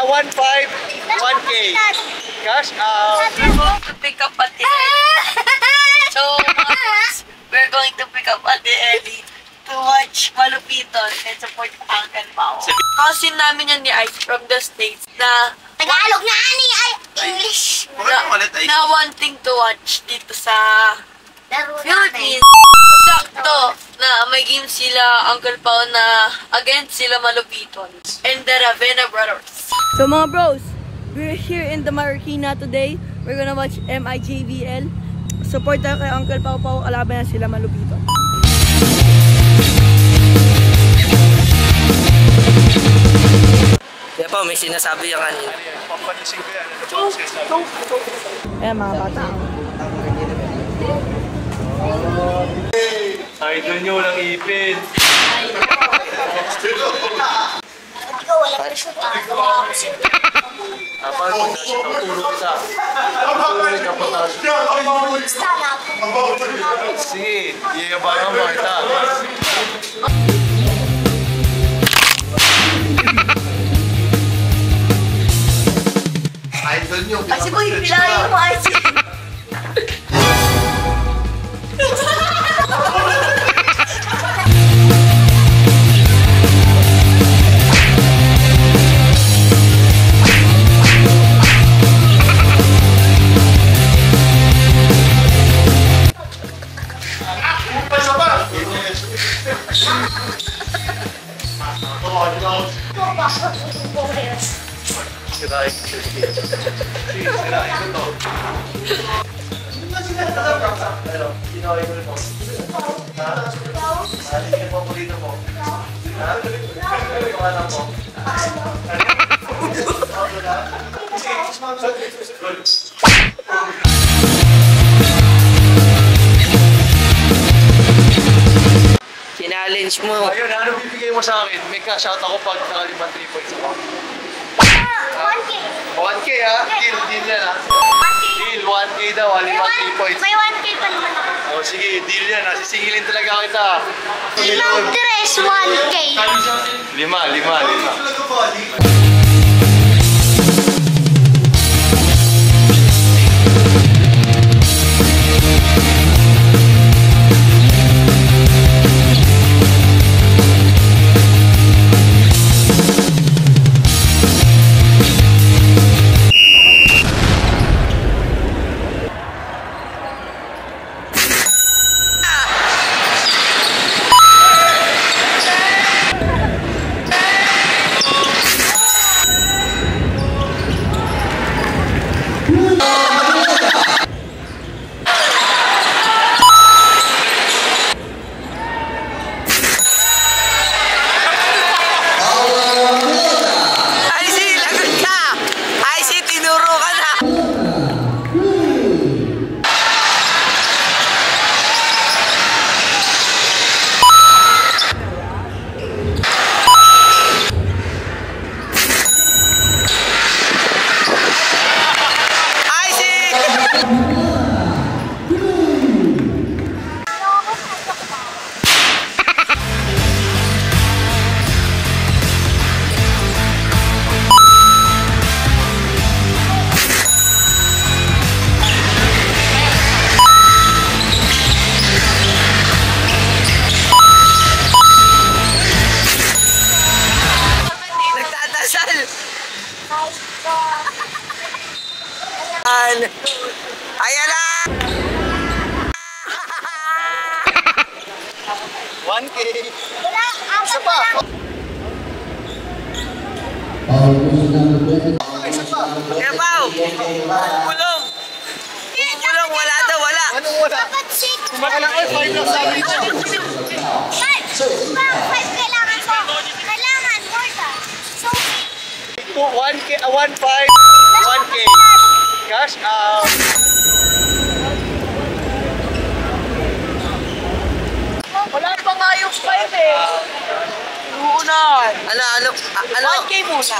1.5, 1K. Cash out. We're going to pick up at the So, we're going to pick up at the Ellie to watch Malupiton and support Uncle Pao. Cousin namin yan ni Ice from the States na Tagalog na ani ay English. Na wanting to watch dito sa Philippines. Sakto na may game sila Uncle Pao na against sila Malupiton and the Ravenna Brothers. So mga bros, we're here in the Marikina today. We're gonna watch MIJVL. Support tayo kay Uncle Pao Pao, kalaban na sila Malupiton. Kaya po, may sinasabi yung kanina. Papanising ko yan. Ayan mga bata. Idol nyo walang ipin. Ikaw wala ka shoot ah. Kapag mag-shoot ang turo kita. Turo ka pa tayo. Stand up. Sige, iyabangan mo kita. Idol nyo. Kasi boy, pilayin mo Ice. Sirain ko to. Pero, ginawa ko mo. Ha? Ano yung paborito mo? Ha? Ano yung alam mo? Challenge mo. Ayun, ano bibigay mo sa akin? May cash out ako pag nakalimang 3 points ako. 1K. 1K ha? Deal yan ha? 1K. Deal, 1K daw, halimang 3 points. May 1K pa naman ako. O sige, deal yan ha? Sisingilin talaga kita. Limang tres 1K. 5. Ayan na! 1K. Wala, Isa pa. Isa pa. Kaya Pao! Kulong! Kulong, wala daw, wala! Anong wala? dapat 6. Kumakalang ay 5 lang sabi niya. 5 kailangan ko. Kailangan more than. So, 1K, 1.5, 1K. Cash out. Wala pa nga yung 5 eh. Uunahan. Ano? 1K muna.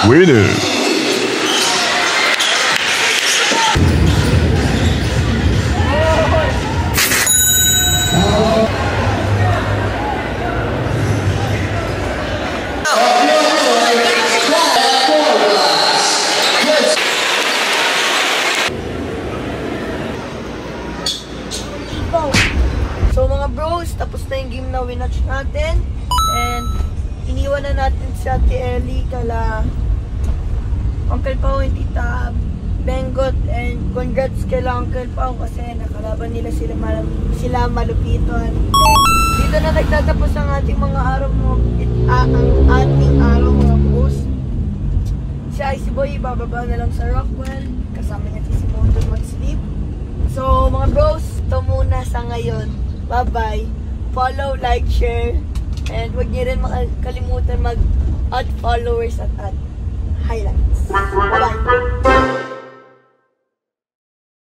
Winner. bros, tapos na yung game na winatch natin. And iniwan na natin si Ate Ellie kala Uncle Pao and Tita Bengot. And congrats kay Uncle Pao kasi nakalaban nila sila malupiton. Dito na nagtatapos ang ating mga araw mga bros. Si Icy Boy bababa na lang sa Rockwell. Kasama niya si Moto mag-sleep. So mga bros, ito muna sa ngayon. Bye-bye. Follow, like, share. And huwag niyo rin makalimutan mag-add followers at add highlights. Bye-bye.